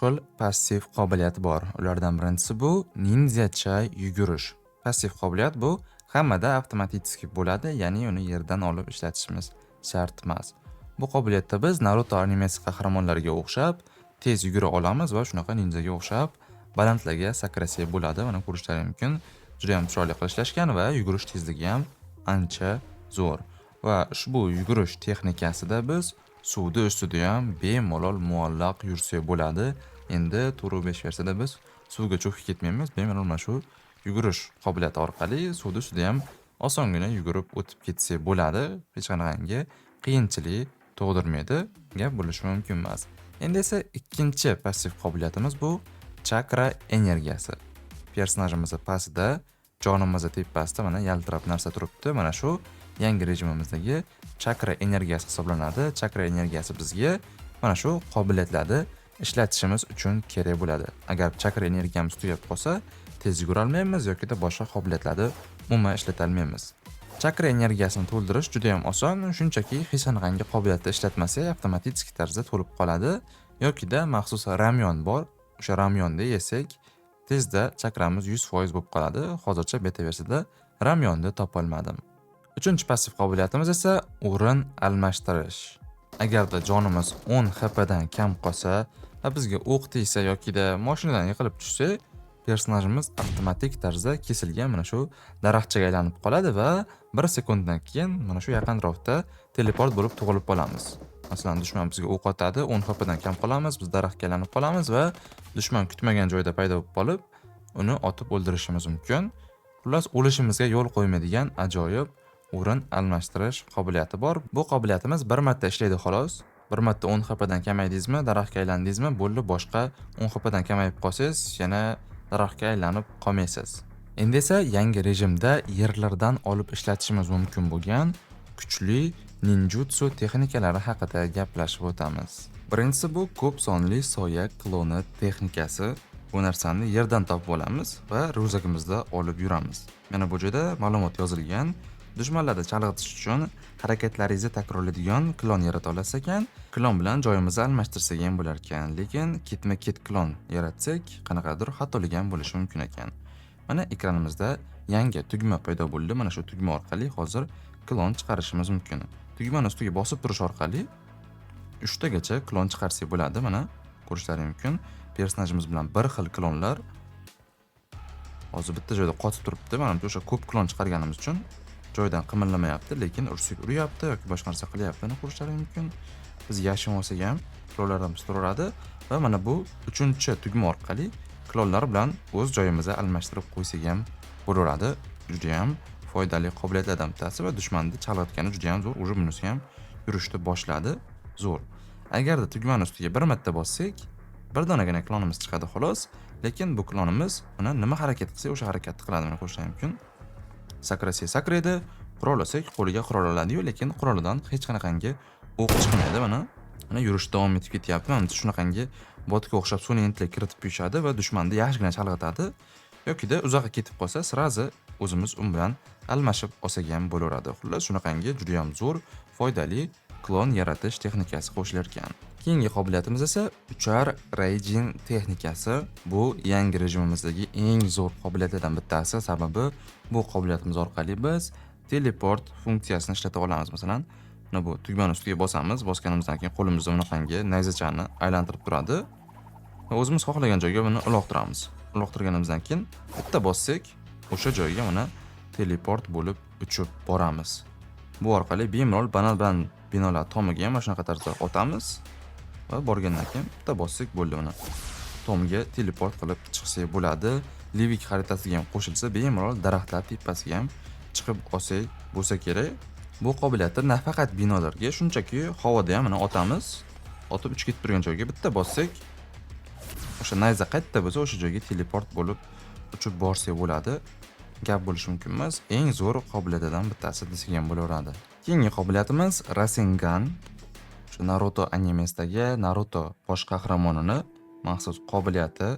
xil passiv qobiliyat bor. Ulardan birinchisi bu ninjacha yugurish. Passiv qobiliyat bu hammada avtomatik bo'ladi, ya'ni uni yerdan olib ishlatishimiz shart emas. Bu qobiliyatda biz Naruto animasi qahramonlariga o'xshab tez yugura olamiz va shunaqa ninjaga o'xshab balandlarga sakrasak bo'ladi. Mana ko'rishlaringiz mumkin. Juda ham chiroyli qilib ishlashgan va yugurish tezligi ham ancha zo'r. Va ushbu yugurish texnikasida biz suvni ustida ham bemalol muallaq yursak bo'ladi. Endi tur 5 versiyada biz suvga cho'kib ketmaymiz. Bemalol mana shu yugurish qobiliyati orqali suvni ustida ham osongina yugurib o'tib ketsak bo'ladi. Hech qanaqangi qiyinchilik tug'dirmaydi. Gap bo'lishi mumkin emas. Endi esa ikkinchi passiv qobiliyatimiz bu chakra energiyasi. Personajimiz pastida, jonimiz tepasida mana yaltirab narsa turibdi. Mana shu yangi rejimimizdagi chakra energiyasi hisoblanadi. Chakra energiyasi bizga mana shu qobiliyatlarni ishlatishimiz uchun kerak bo'ladi. Agar chakra energiyamiz tugab qolsa, tez yugura olmaymiz yoki boshqa qobiliyatlarni umuman ishlata olmaymiz. Chakra energiyasini to'ldirish juda ham oson, shunchaki hech qanaqangi qobiliyatni ishlatmasak, avtomatik tarzda to'lib qoladi yoki maxsus ramyon bor. O'sha ramyonni yesak, tezda chakramiz 100% bo'lib qoladi. Hozircha beta versiyada ramyonni topa olmadim. Uchinchi passiv qobiliyatimiz esa o'rin almashtirish. Agarda jonimiz 10 HP dan kam qolsa va bizga o'q tegsa yoki mashinadan yiqilib tushsa, personajimiz avtomatik tarzda kesilgan mana shu daraxtchaga aylanib qoladi va 1 sekunddan keyin mana shu yaqin atrofda teleport bo'lib tug'ilib qolamiz. Masalan, dushman bizga o'q otadi, 10 HP dan kam qolamiz, biz daraxtga aylanib qolamiz va dushman kutmagan joyda paydo bo'lib qolib, uni otib o'ldirishimiz mumkin. Xullas, o'lishimizga yo'l qo'ymaydigan ajoyib o'rin almashtirish qobiliyati bor. Bu qobiliyatimiz bir marta ishlaydi xolos. Bir marta 10 HP dan kamaydingizmi, daraxtga aylandingizmi, bo'ldi, boshqa 10 HP dan kamayib qolsangiz, yana daraxtga aylanib qolmaysiz. Endi esa yangi rejimda yerlardan olib ishlatishimiz mumkin bo'lgan kuchli ninjutsu texnikalari haqida gaplashib o'tamiz. Birinchisi bu ko'p sonli soya kloni texnikasi. Bu narsani yerdan topib olamiz va ryukzagimizda olib yuramiz. Mana bu joyda ma'lumot yozilgan. Dushmanlarni chalg'itish uchun harakatlaringizni takrorlaydigan klon yarata olasiz ekan. Klon bilan joyimizni almashtirsak ham bo'lar ekan, lekin ketma-ket klon yaratsak, qanaqadir xatolik ham bo'lishi mumkin ekan. Mana ekranimizda yangi tugma paydo bo'ldi. Mana shu tugma orqali hozir klon chiqarishimiz mumkin. Tugmani ustiga bosib turish orqali 3 tagacha klon chiqarsak bo'ladi. Mana ko'rishlaringiz mumkin. Personajimiz bilan bir xil klonlar hozir bitta joyda qotib turibdi. Mana o'sha ko'p klon chiqarganimiz uchun joydan qimirlamayapti, lekin ursak uryapti yoki boshqa narsa qilyapti. Mana ko'rishlaringiz mumkin. Biz yashin olsak ham klonlardan turaveradi va mana bu 3-tugma orqali klonlar bilan o'z joyimizga almashtirib qo'ysak ham bo'laveradi. Juda ham foydali qobiliyatlardan bittasi va dushmanni chalg'itgani juda ham zo'r. Uje bunisi ham yurishni boshladi. Zo'r. Agarda tugmani ustiga bir marta bossak, bir donagina klonimiz chiqadi xolos, lekin bu klonimiz mana nima harakat qilsa o'sha harakatni qiladi. Mana ko'rishlaringiz mumkin. Sakrasak sakraydi, qurollasak qo'liga qurol oladi-yu, lekin qurolidan hech qanaqangi o'q chiqmaydi. Mana yurish davom etib ketyapti. Mana shunaqangi botga o'xshab sun'iy intellekt kiritib qo'yishadi va dushmanni yaxshigina chalg'itadi. Yoki uzoqqa ketib qolsa, sirazi o'zimiz u bilan almashib olsak ham bo'laveradi. Xullas, shunaqangi juda ham zo'r, foydali klon yaratish texnikasi qo'shilar ekan. Keyingi qobiliyatimiz esa uchar raging texnikasi. Bu yangi rejimimizdagi eng zo'r qobiliyatlardan bittasi, sababi bu qobiliyatimiz orqali biz teleport funksiyasini ishlata olamiz. Masalan, mana bu tugmani ustiga bosamiz, bosganimizdan keyin qo'limizda bunaqangi nayzachani aylantirib turadi va o'zimiz xohlagan joyga buni uloqtiramiz. Uloqtirganimizdan keyin bitta bossak, o'sha joyga mana teleport bo'lib uchib boramiz. Bu orqali bemalol banan binolar tomiga ham shunaqa tarzda o'tamiz va borgandan keyin bitta bossak bo'ldi. Mana tomga teleport qilib chiqsak bo'ladi. Livik xaritasiga ham qo'shilsa, bemalol daraxtlar tepasiga ham chiqib olsak bo'lsa kerak. Bu qobiliyatda nafaqat binolarga, shunchaki havoda ham mana otamiz. Otib uchib ketib turgan joyga bitta bossak, o'sha nayza qayerda bo'lsa, o'sha joyga teleport bo'lib uchib borsak bo'ladi. Gap bo'lishi mumkin emas. Eng zo'r qobiliyatlardan bittasi desak ham bo'laveradi. Keyingi qobiliyatimiz Rasengan. Shu Naruto animesidagi Naruto bosh qahramonini maxsus qobiliyati.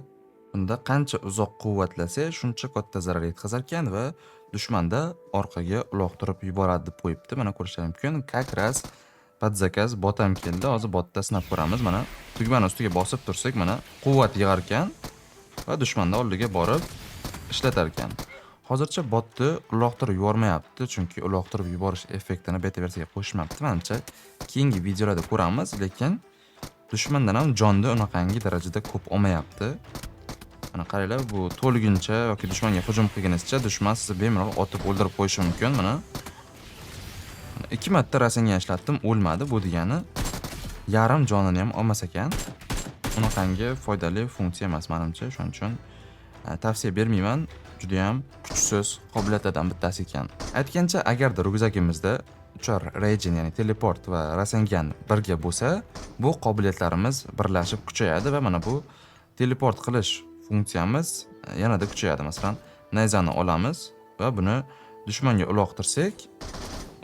Bunda qancha uzoq quvvatlasa, shuncha katta zarar yetkazar ekan va dushmanda orqaga uloqtirib yuboradi deb qo'yibdi. Mana ko'rishlaringiz mumkin. Как раз podzakaz bot ham keldi. Hozir botda sinab ko'ramiz. Mana tugmani ustiga bosib tursak, mana quvvat yig'ar ekan va dushmanni oldiga borib ishlatar ekan. Hozircha botni uloqtirib yubormayapti, chunki uloqtirib yuborish effektini beta versiyaga qo'shmabdi. Menimcha keyingi videolarda ko'ramiz, lekin dushmandan ham jonni unaqangi darajada ko'p olmayapti. Mana qaranglar, bu to'lguncha yoki dushmanga hujum qilganingizcha dushman sizni bemalol otib o'ldirib qo'yishi mumkin. Mana 2 marta rasengan ishlatdim, o'lmadi. Bu degani yarim jonini ham olmas ekan. Unaqangi foydali funksiya emas menimcha. Shuning uchun tavsiya bermayman. Juda ham kuchsiz qobiliyatlardan bittasi ekan. Aytgancha, agarda ryukzagimizda uchar regen, ya'ni teleport va rasengan birga bo'lsa, bu qobiliyatlarimiz birlashib kuchayadi va mana bu teleport qilish funksiyamiz yanada kuchayadi. Masalan, nayzani olamiz va buni dushmanga uloqtirsak,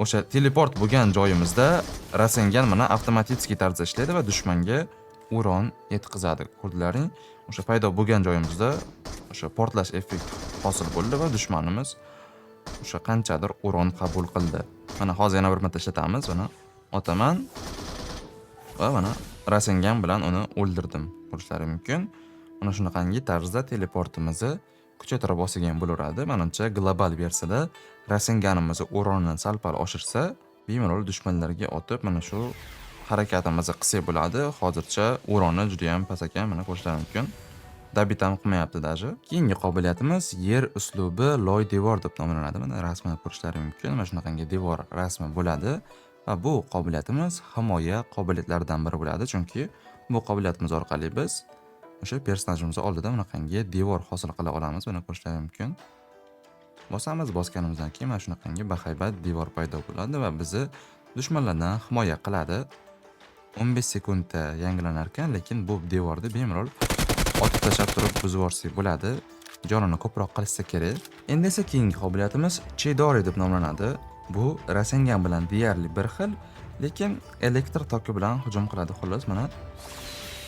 o'sha teleport bo'lgan joyimizda rasengan mana avtomatik tarzda ishlaydi va dushmanga uron yetkazadi. Ko'rdilaring? O'sha paydo bo'lgan joyimizda o'sha portlash effekti hosil bo'ldi va dushmanimiz o'sha qanchadir uron qabul qildi. Mana hozir yana bir marta ishlatamiz. Mana otaman va mana rasengan bilan uni o'ldirdim. Ko'rishlari mumkin. Mana shunaqangi tarzda teleportimizni kuchaytirib olgan bo'laveradi. Menimcha global versiyada rasenganimizni o'ronini sal-pal oshirsa, bemalol dushmanlarga otib mana shu harakatimizni qilsak bo'ladi. Hozircha o'roni juda ham past ekan, mana ko'rishlari mumkin. Dabit ham qilmayapti даже. Keyingi qobiliyatimiz yer uslubi loy devor deb nomlanadi. Mana rasmini ko'rishlari mumkin. Mana shunaqangi devor rasmi bo'ladi va bu qobiliyatimiz himoya qobiliyatlaridan biri bo'ladi, chunki bu qobiliyatimiz orqali biz o'sha personajimiz oldida bunaqangi devor hosil qila olamiz. Mana ko'rishlari mumkin. Bosganimizdan keyin mana shunaqangi bahaybat devor paydo bo'ladi va bizni dushmanlardan himoya qiladi. 15 sekundda yangilanar ekan, lekin bu devorni bemalol otib tashlab turib buzib yuborsak bo'ladi. Jonini ko'proq qilsa kerak. Endi esa keyingi qobiliyatimiz Chidori deb nomlanadi. Bu rasengan bilan deyarli bir xil, lekin elektr toki bilan hujum qiladi. Xullas, mana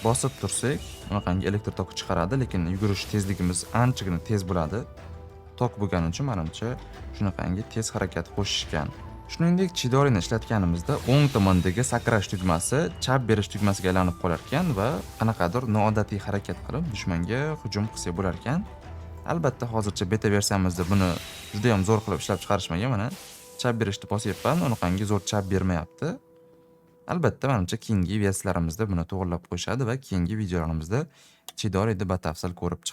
bosib tursak, bunaqangi elektr toki chiqaradi, lekin yugurish tezligimiz anchagina tez bo'ladi. Tok bo'lgani uchun menimcha shunaqangi tez harakat qo'shishgan. Shuningdek, Chidorini ishlatganimizda o'ng tomondagi sakrash tugmasi chap berish tugmasiga aylanib qolar ekan va qanaqadir noodatiy harakat qilib dushmanga hujum qilsa bo'lar ekan. Albatta, hozircha beta versiyamizda buni juda ham zo'r qilib ishlab chiqarishmagan. Mana chap berishni bosyapman, unaqangi zo'r chap bermayapti. Albatta, menimcha keyingi versiyalarimizda buni to'g'rilab qo'yishadi va keyingi videolarimizda Chidori'ni batafsil ko'rib chiqamiz.